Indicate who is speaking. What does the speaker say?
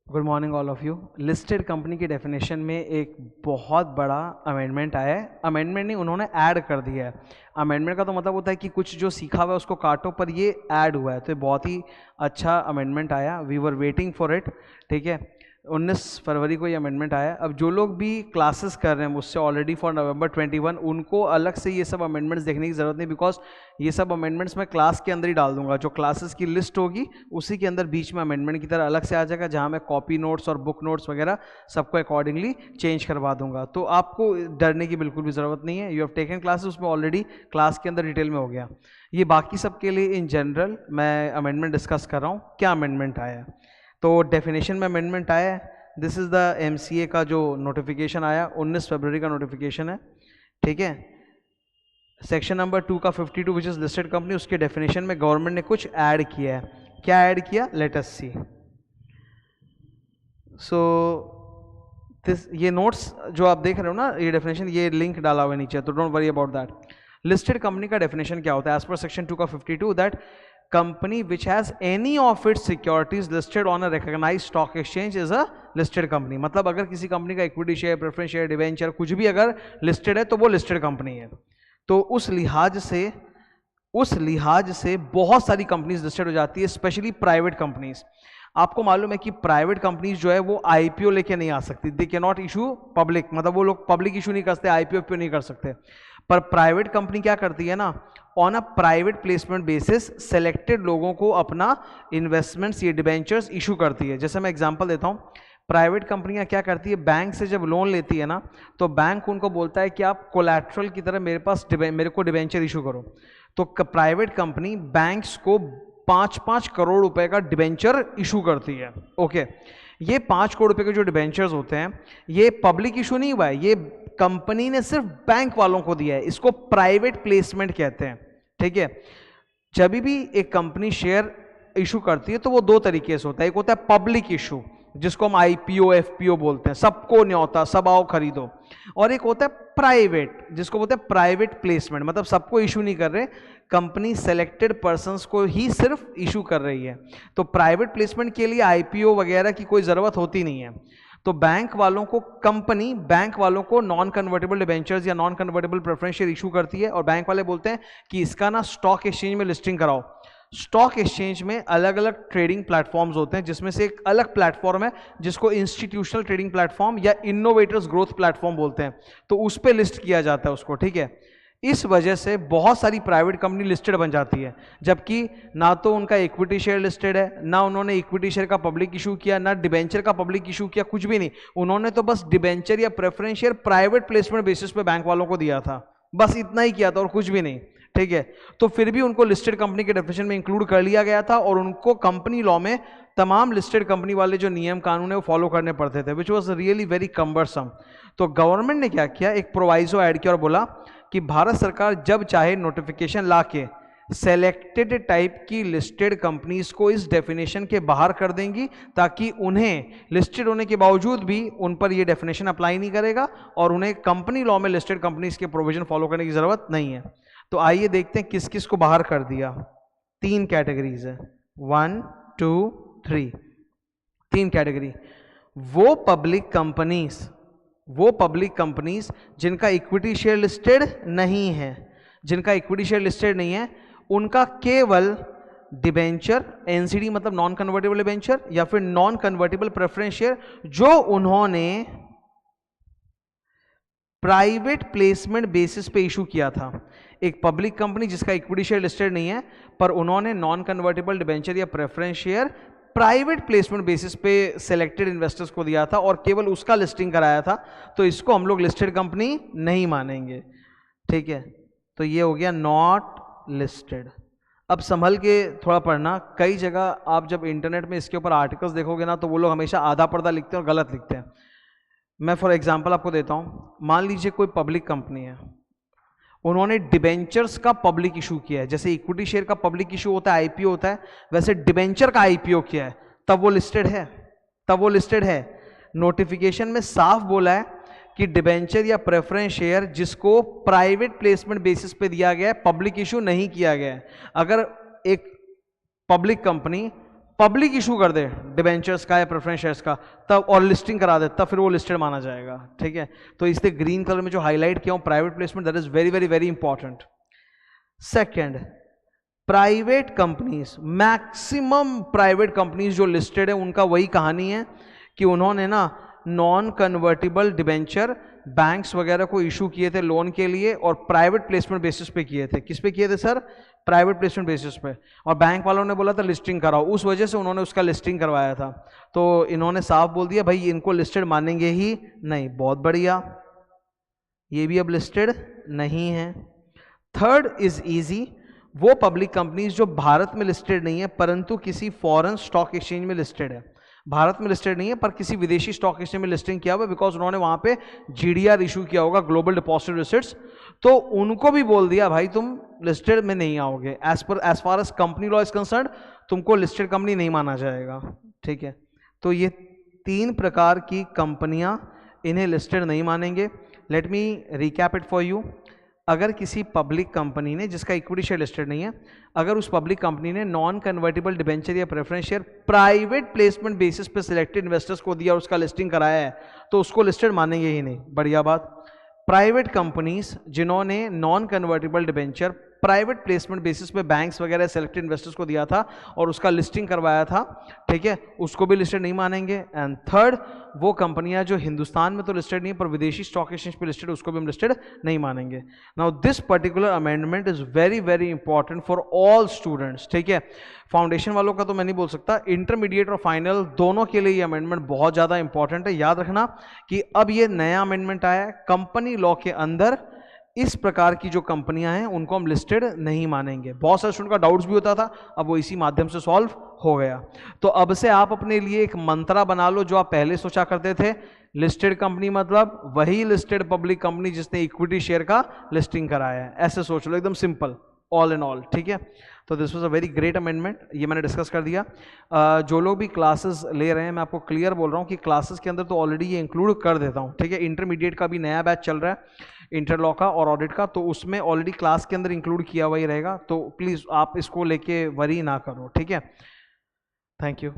Speaker 1: Good morning all of you. Listed company की definition में एक बहुत बड़ा अमेंडमेंट आया है। अमेंडमेंट नहीं, उन्होंने ऐड कर दिया है। अमेंडमेंट का तो मतलब होता है कि कुछ जो सीखा हुआ है उसको काटो, पर ये ऐड हुआ है, तो ये बहुत ही अच्छा अमेंडमेंट आया। We were waiting for it. ठीक है, 19 फरवरी को ये अमेंडमेंट आया। अब जो लोग भी क्लासेस कर रहे हैं मुझसे ऑलरेडी फॉर नवंबर 21, उनको अलग से ये सब अमेंडमेंट्स देखने की ज़रूरत नहीं, बिकॉज ये सब अमेंडमेंट्स मैं क्लास के अंदर ही डाल दूंगा। जो क्लासेस की लिस्ट होगी उसी के अंदर बीच में अमेंडमेंट की तरह अलग से आ जाएगा, जहाँ मैं कॉपी नोट्स और बुक नोट्स वगैरह सबको अकॉर्डिंगली चेंज करवा दूंगा। तो आपको डरने की बिल्कुल भी ज़रूरत नहीं है। यू हैव टेकन क्लासेस, उसमें ऑलरेडी क्लास के अंदर डिटेल में हो गया। ये बाकी सबके लिए इन जनरल मैं अमेंडमेंट डिस्कस कर रहा हूँ। क्या अमेंडमेंट आया है? तो डेफिनेशन में अमेंडमेंट आया है। दिस इज़ द एमसीए का जो नोटिफिकेशन आया, 19 फरवरी का नोटिफिकेशन है। ठीक है, सेक्शन नंबर 2 का 52 विच इज लिस्टेड कंपनी, उसके डेफिनेशन में गवर्नमेंट ने कुछ ऐड किया है। क्या ऐड किया? Let us see. So this, ये नोट्स जो आप देख रहे हो ना, ये डेफिनेशन, ये लिंक डाला हुआ है नीचे, तो don't worry about that. Listed company का डेफिनेशन क्या होता है? एज पर सेक्शन 2 का 52 that company which has any of its securities listed on a recognised stock exchange is a listed company. मतलब अगर किसी कंपनी का equity share, preference share, debenture कुछ भी अगर लिस्टेड है तो वो लिस्टेड कंपनी है। तो उस लिहाज से बहुत सारी कंपनीज लिस्टेड हो जाती है, स्पेशली प्राइवेट कंपनीज। आपको मालूम है कि प्राइवेट कंपनीज जो है वो आईपीओ लेके नहीं आ सकती। They can not issue public, मतलब वो लोग पब्लिक इशू नहीं कर सकते, आईपीओ नहीं कर सकते। पर प्राइवेट कंपनी क्या करती है ना, on a private placement basis selected लोगों को अपना इन्वेस्टमेंट्स, ये डिबेंचर्स इशू करती है। जैसे मैं एग्जांपल देता हूं, प्राइवेट कंपनियां क्या करती है, बैंक से जब लोन लेती है ना, तो बैंक उनको बोलता है कि आप कोलैटरल की तरह मेरे को डिबेंचर इशू करो। तो प्राइवेट कंपनी बैंक्स को 5-5 करोड़ रुपए का डिबेंचर इशू करती है। ओके, ये 5 करोड़ रुपए के जो डिबेंचर्स होते हैं, ये पब्लिक इशू नहीं हुआ है, ये कंपनी ने सिर्फ बैंक वालों को दिया है। इसको प्राइवेट प्लेसमेंट कहते हैं। ठीक है, जब भी एक कंपनी शेयर इशू करती है तो वो दो तरीके से होता है। एक होता है पब्लिक इशू, जिसको हम आईपीओ एफपीओ बोलते हैं, सबको न्योता, सब आओ खरीदो। और एक होता है प्राइवेट, जिसको बोलते हैं प्राइवेट प्लेसमेंट, मतलब सबको इशू नहीं कर रहे, कंपनी सेलेक्टेड पर्संस को ही सिर्फ इशू कर रही है। तो प्राइवेट प्लेसमेंट के लिए आईपीओ वगैरह की कोई ज़रूरत होती नहीं है। तो बैंक वालों को नॉन कन्वर्टेबल डिबेंचर्स या non convertible preference share issue करती है, और बैंक वाले बोलते हैं कि इसका ना स्टॉक एक्सचेंज में लिस्टिंग कराओ। स्टॉक एक्सचेंज में अलग अलग ट्रेडिंग प्लेटफॉर्म्स होते हैं, जिसमें से एक अलग प्लेटफॉर्म है जिसको इंस्टीट्यूशनल ट्रेडिंग प्लेटफॉर्म या इनोवेटर्स ग्रोथ प्लेटफॉर्म बोलते हैं। तो उस पर लिस्ट किया जाता है उसको। ठीक है, इस वजह से बहुत सारी प्राइवेट कंपनी लिस्टेड बन जाती है, जबकि ना तो उनका इक्विटी शेयर लिस्टेड है, ना उन्होंने इक्विटी शेयर का पब्लिक इशू किया, ना डिबेंचर का पब्लिक इशू किया, कुछ भी नहीं। उन्होंने तो बस डिबेंचर या preference share private placement basis पे बैंक वालों को दिया था, बस इतना ही किया था और कुछ भी नहीं। ठीक है, तो फिर भी उनको लिस्टेड कंपनी के डेफिनेशन में इंक्लूड कर लिया गया था, और उनको कंपनी लॉ में तमाम लिस्टेड कंपनी वाले जो नियम कानून है वो फॉलो करने पड़ते थे, which was really very cumbersome. तो गवर्नमेंट ने क्या किया, एक प्रोवाइजो ऐड किया और बोला कि भारत सरकार जब चाहे नोटिफिकेशन ला के सेलेक्टेड टाइप की लिस्टेड कंपनीज को इस डेफिनेशन के बाहर कर देंगी, ताकि उन्हें लिस्टेड होने के बावजूद भी उन पर यह डेफिनेशन अप्लाई नहीं करेगा, और उन्हें कंपनी लॉ में लिस्टेड कंपनीज के प्रोविजन फॉलो करने की जरूरत नहीं है। तो आइए देखते हैं किस किस को बाहर कर दिया। 3 कैटेगरीज है, 1 2 3, 3 कैटेगरी। वो पब्लिक कंपनीज जिनका इक्विटी शेयर लिस्टेड नहीं है, उनका केवल डिबेंचर, एनसीडी मतलब नॉन कन्वर्टेबल डिबेंचर, या फिर नॉन कन्वर्टेबल प्रेफरेंस शेयर जो उन्होंने प्राइवेट प्लेसमेंट बेसिस पे इशू किया था। एक पब्लिक कंपनी जिसका इक्विटी शेयर लिस्टेड नहीं है, पर उन्होंने नॉन कन्वर्टेबल डिबेंचर या preference share private placement basis पे सिलेक्टेड इन्वेस्टर्स को दिया था और केवल उसका लिस्टिंग कराया था, तो इसको हम लोग लिस्टेड कंपनी नहीं मानेंगे। ठीक है, तो ये हो गया नॉट लिस्टेड। अब संभल के थोड़ा पढ़ना, कई जगह आप जब इंटरनेट में इसके ऊपर आर्टिकल्स देखोगे ना, तो वो लोग हमेशा आधा पर्दा लिखते हैं और गलत लिखते हैं। मैं फॉर एग्जांपल आपको देता हूं, मान लीजिए कोई पब्लिक कंपनी है, उन्होंने डिबेंचर्स का पब्लिक इशू किया है। जैसे इक्विटी शेयर का पब्लिक इशू होता है, आईपीओ होता है, वैसे डिबेंचर का आईपीओ किया है, तब वो लिस्टेड है। नोटिफिकेशन में साफ बोला है कि डिबेंचर या प्रेफरेंस शेयर जिसको प्राइवेट प्लेसमेंट बेसिस पे दिया गया है, पब्लिक इशू नहीं किया गया है। अगर एक पब्लिक कंपनी पब्लिक इशू कर दे डिबेंचर्स का या प्रेफरेंस शेयर्स का तब, और लिस्टिंग करा दे, तब फिर वो लिस्टेड माना जाएगा, ठीक है। तो इसलिए ग्रीन कलर में जो हाईलाइट किया हूं private placement, that is very very very important. Second, private companies, maximum private companies जो लिस्टेड है उनका वही कहानी है कि उन्होंने ना नॉन कन्वर्टिबल डिबेंचर बैंक्स वगैरह को इशू किए थे लोन के लिए, और प्राइवेट प्लेसमेंट बेसिस पे किए थे। किस पे किए थे सर? प्राइवेट प्लेसमेंट बेसिस पे। और बैंक वालों ने बोला था लिस्टिंग कराओ, उस वजह से उन्होंने उसका लिस्टिंग करवाया था। तो इन्होंने साफ बोल दिया भाई इनको लिस्टेड मानेंगे ही नहीं। बहुत बढ़िया, ये भी अब लिस्टेड नहीं है। थर्ड इज इजी, वो पब्लिक कंपनीज जो भारत में लिस्टेड नहीं है परंतु किसी फॉरेन स्टॉक एक्सचेंज में लिस्टेड है। भारत में लिस्टेड नहीं है पर किसी विदेशी स्टॉक एक्सचेंज में लिस्टिंग किया हुआ, बिकॉज उन्होंने वहां पे जीडीआर इशू किया होगा, ग्लोबल डिपॉजिटरी रिसिट्स। तो उनको भी बोल दिया भाई तुम लिस्टेड में नहीं आओगे, as far as company law is concern तुमको लिस्टेड कंपनी नहीं माना जाएगा, ठीक है। तो ये 3 प्रकार की कंपनियां, इन्हें लिस्टेड नहीं मानेंगे। Let me recap it for you. अगर किसी पब्लिक कंपनी ने, जिसका इक्विटी शेयर लिस्टेड नहीं है, अगर उस पब्लिक कंपनी ने नॉन कन्वर्टिबल डिबेंचर या preference share private placement basis पे सिलेक्टेड इन्वेस्टर्स को दिया और उसका लिस्टिंग कराया है, तो उसको लिस्टेड मानेंगे ही नहीं। बढ़िया बात। प्राइवेट कंपनीज जिन्होंने non convertible debenture private placement basis पे बैंक्स वगैरह सेलेक्टेड इन्वेस्टर्स को दिया था और उसका लिस्टिंग करवाया था, ठीक है, उसको भी लिस्टेड नहीं मानेंगे। एंड थर्ड, वो कंपनियां जो हिंदुस्तान में तो लिस्टेड नहीं पर विदेशी स्टॉक एक्सचेंज पे लिस्टेड, उसको भी हम लिस्टेड नहीं मानेंगे। Now this particular amendment is very very important for all students, ठीक है। फाउंडेशन वालों का तो मैं नहीं बोल सकता, इंटरमीडिएट और फाइनल दोनों के लिए ये अमेंडमेंट बहुत ज्यादा इंपॉर्टेंट है। याद रखना कि अब ये नया अमेंडमेंट आया है, कंपनी लॉ के अंदर इस प्रकार की जो कंपनियां हैं उनको हम लिस्टेड नहीं मानेंगे। बहुत सारे स्टूडेंट का डाउट्स भी होता था, अब वो इसी माध्यम से सॉल्व हो गया। तो अब से आप अपने लिए एक मंत्रा बना लो जो आप पहले सोचा करते थे, लिस्टेड कंपनी मतलब वही लिस्टेड पब्लिक कंपनी जिसने इक्विटी शेयर का लिस्टिंग कराया है, ऐसे सोच लो, एकदम सिंपल, ऑल इन ऑल, ठीक है। तो this was a very great amendment, ये मैंने डिस्कस कर दिया। जो लोग भी क्लासेस ले रहे हैं, मैं आपको क्लियर बोल रहा हूँ कि क्लासेस के अंदर तो ऑलरेडी ये इंक्लूड कर देता हूँ, ठीक है। इंटरमीडिएट का भी नया बैच चल रहा है, इंटर लॉ का और ऑडिट का, तो उसमें ऑलरेडी क्लास के अंदर इंक्लूड किया हुआ ही रहेगा। तो प्लीज़ आप इसको लेके वरी ना करो, ठीक है। Thank you.